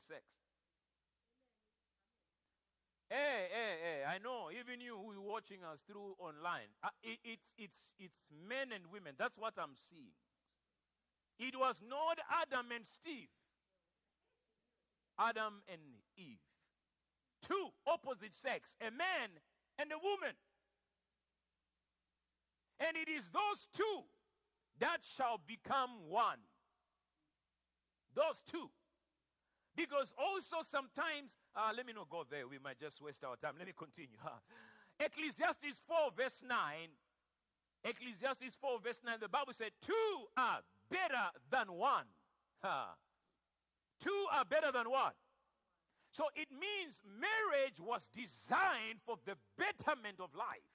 sex. Hey, I know, even you who are watching us through online, it's men and women. That's what I'm seeing. It was not Adam and Steve. Adam and Eve. Two opposite sex, a man and a woman. And it is those two that shall become one. Those two. Because also sometimes, let me not go there. We might just waste our time. Let me continue. Ecclesiastes 4 verse 9. Ecclesiastes 4 verse 9. The Bible said, two are better than one. Two are better than one. So it means marriage was designed for the betterment of life.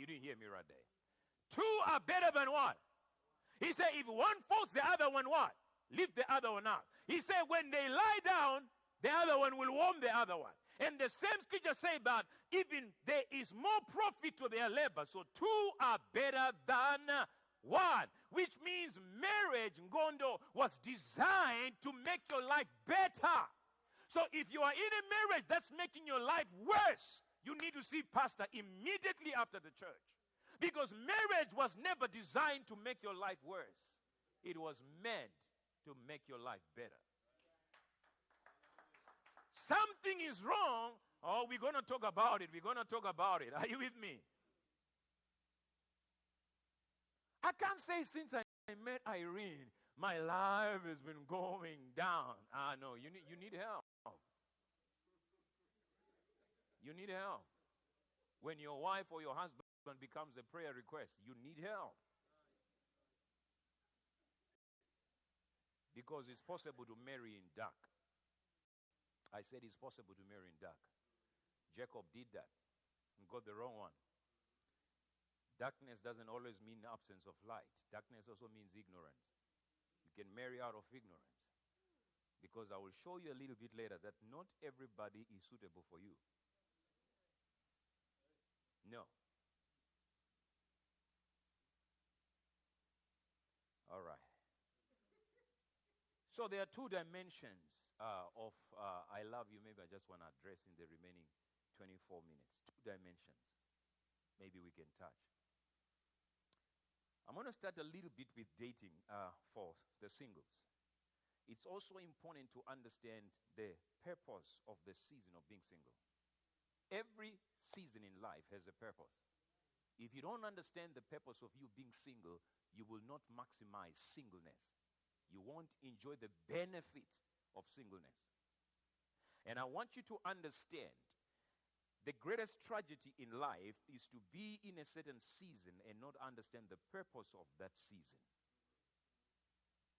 You didn't hear me right there. Two are better than one. He said, if one falls, the other one what? Lift the other one up. He said, when they lie down, the other one will warm the other one. And the same scripture say that even there is more profit to their labor. So two are better than one. Which means marriage, Ngondo, was designed to make your life better. So if you are in a marriage that's making your life worse, you need to see pastor immediately after the church. Because marriage was never designed to make your life worse. It was meant to make your life better. Something is wrong. Oh, we're going to talk about it. We're going to talk about it. Are you with me? I can't say since I met Irene, my life has been going down. No, you need help. You need help. When your wife or your husband becomes a prayer request, you need help. Because it's possible to marry in dark. I said it's possible to marry in dark. Jacob did that and got the wrong one. Darkness doesn't always mean absence of light. Darkness also means ignorance. You can marry out of ignorance. Because I will show you a little bit later that not everybody is suitable for you. No. All right. So there are two dimensions of I love you. Maybe I just want to address in the remaining 24 minutes. Two dimensions. Maybe we can touch. I'm going to start a little bit with dating for the singles. It's also important to understand the purpose of the season of being single. Every season in life has a purpose. If you don't understand the purpose of you being single, you will not maximize singleness. You won't enjoy the benefits of singleness. And I want you to understand the greatest tragedy in life is to be in a certain season and not understand the purpose of that season.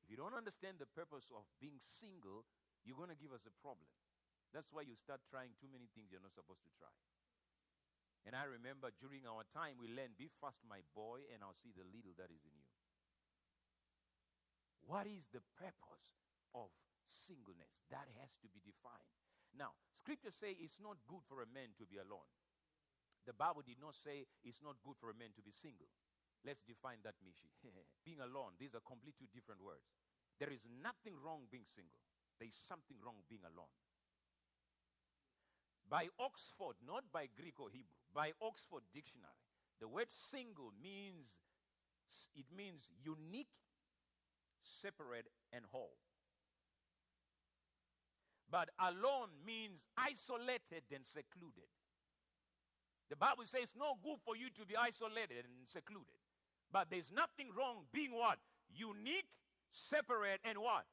If you don't understand the purpose of being single, you're going to give us a problem. That's why you start trying too many things you're not supposed to try. And I remember during our time, we learned, be fast, my boy, and I'll see the little that is in you. What is the purpose of singleness? That has to be defined. Now, scripture say it's not good for a man to be alone. The Bible did not say it's not good for a man to be single. Let's define that, Mishi. Being alone, these are completely different words. There is nothing wrong being single. There is something wrong being alone. By Oxford, not by Greek or Hebrew, by Oxford Dictionary, the word single means unique, separate, and whole. But alone means isolated and secluded. The Bible says it's no good for you to be isolated and secluded. But there's nothing wrong being what? Unique, separate, and what?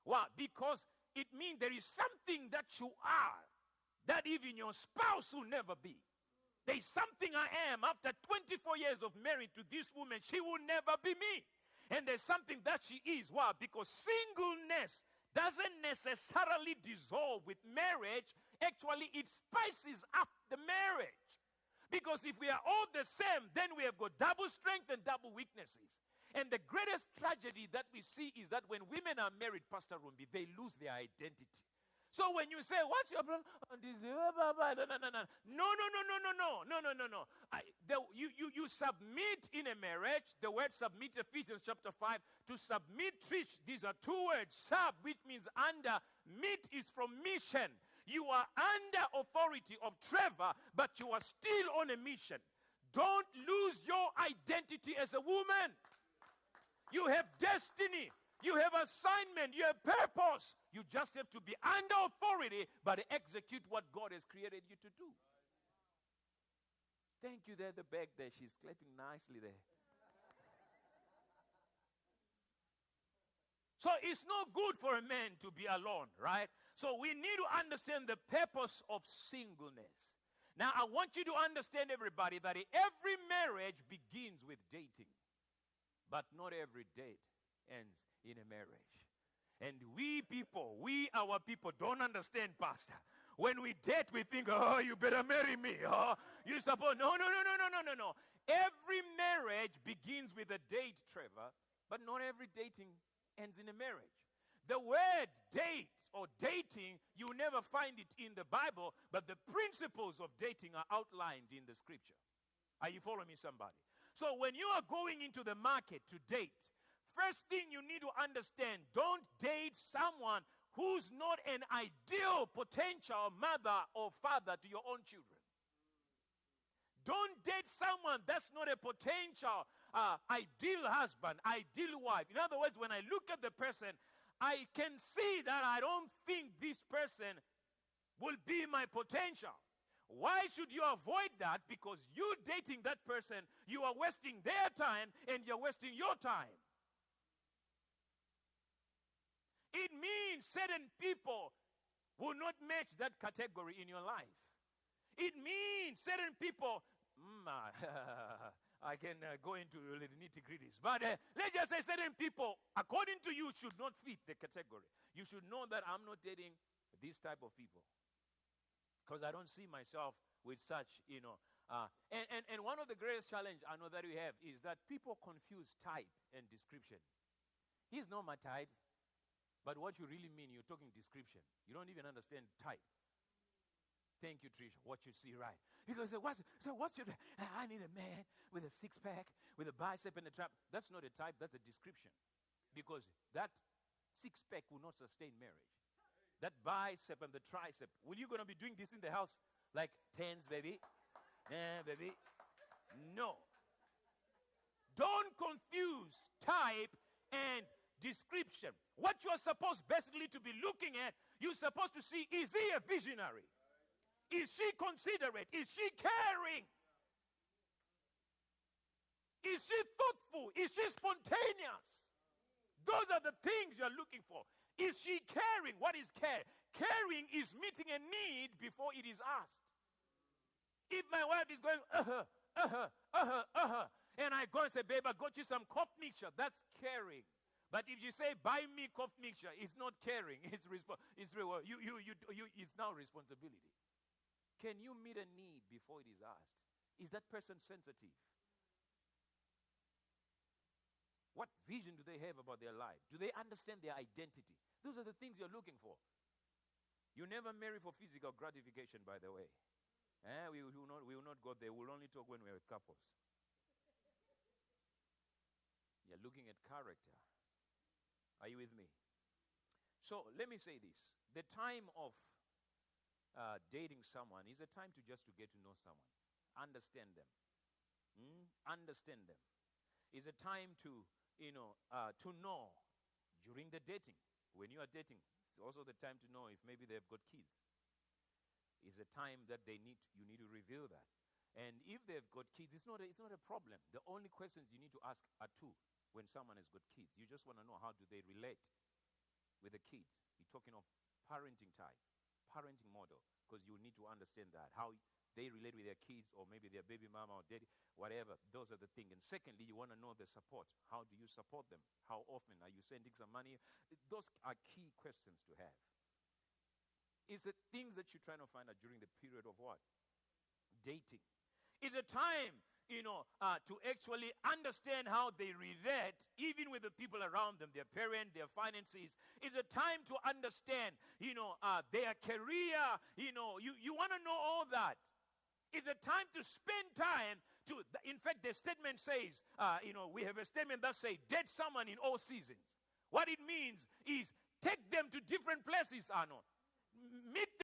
Why? Because it means there is something that you are that even your spouse will never be. There is something I am. After 24 years of marriage to this woman, she will never be me. And there's something that she is. Why? Because singleness doesn't necessarily dissolve with marriage. Actually, it spices up the marriage. Because if we are all the same, then we have got double strength and double weaknesses. And the greatest tragedy that we see is that when women are married, Pastor Rumbi, they lose their identity. So when you say, what's your problem? No. You submit in a marriage. The word submit, Ephesians chapter 5, to submit, Trish, these are two words. Sub, which means under, Meet is from mission. You are under authority of Trevor, but you are still on a mission. Don't lose your identity as a woman. You have destiny. You have assignment. You have purpose. You just have to be under authority, but execute what God has created you to do. Thank you there, the back there. She's clapping nicely there. So it's not good for a man to be alone, right? So we need to understand the purpose of singleness. Now, I want you to understand, everybody, that every marriage begins with dating. But not every date ends in a marriage. And our people don't understand, Pastor. When we date, we think, oh, you better marry me. Oh, you suppose, no. Every marriage begins with a date, Trevor, but not every dating ends in a marriage. The word date or dating, you never find it in the Bible, but the principles of dating are outlined in the scripture. Are you following me, somebody? So when you are going into the market to date, first thing you need to understand, don't date someone who's not an ideal potential mother or father to your own children. Don't date someone that's not a potential ideal husband, ideal wife. In other words, when I look at the person, I can see that I don't think this person will be my potential. Why should you avoid that? Because you dating that person, you are wasting their time and you're wasting your time. It means certain people will not match that category in your life. It means certain people, I can go into the nitty-gritties. But let's just say certain people, according to you, should not fit the category. You should know that I'm not dating this type of people. Because I don't see myself with such, And one of the greatest challenges I know that we have is that people confuse type and description. He's not my type. But what you really mean, you're talking description. You don't even understand type. Thank you, Tricia. What you see, right? Because what's your... I need a man with a six-pack, with a bicep and a trap. That's not a type. That's a description. Because that six-pack will not sustain marriage. That bicep and the tricep. Will you going to be doing this in the house? Like tens, baby? Baby? No. Don't confuse type and description. What you are supposed basically to be looking at, you're supposed to see, is he a visionary? Is she considerate? Is she caring? Is she thoughtful? Is she spontaneous? Those are the things you're looking for. Is she caring? What is care? Caring is meeting a need before it is asked. If my wife is going, and I go and say, babe, I got you some cough mixture, that's caring. But if you say, buy me cough mixture, it's not caring. It's now responsibility. Can you meet a need before it is asked? Is that person sensitive? What vision do they have about their life? Do they understand their identity? Those are the things you're looking for. You never marry for physical gratification, by the way. We will not go there. We'll only talk when we're with couples. You're looking at character. Are you with me? So let me say this. The time of dating someone is a time to get to know someone. Understand them. Understand them. It's a time to know during the dating. When you are dating, it's also the time to know if maybe they've got kids. It's a time that you need to reveal that. And if they've got kids, it's not a problem. The only questions you need to ask are two. When someone has got kids, you just want to know how do they relate with the kids. You're talking of parenting type, parenting model, because you need to understand that, how they relate with their kids or maybe their baby mama or daddy, whatever. Those are the things. And secondly, you want to know the support. How do you support them? How often are you sending some money? Those are key questions to have. It's the things that you're trying to find out during the period of what? Dating. It's a time to actually understand how they relate, even with the people around them, their parents, their finances. It's a time to understand, their career. You want to know all that. It's a time to spend time to. In fact, the statement says, we have a statement that says, date someone in all seasons. What it means is take them to different places, Arnold. Meet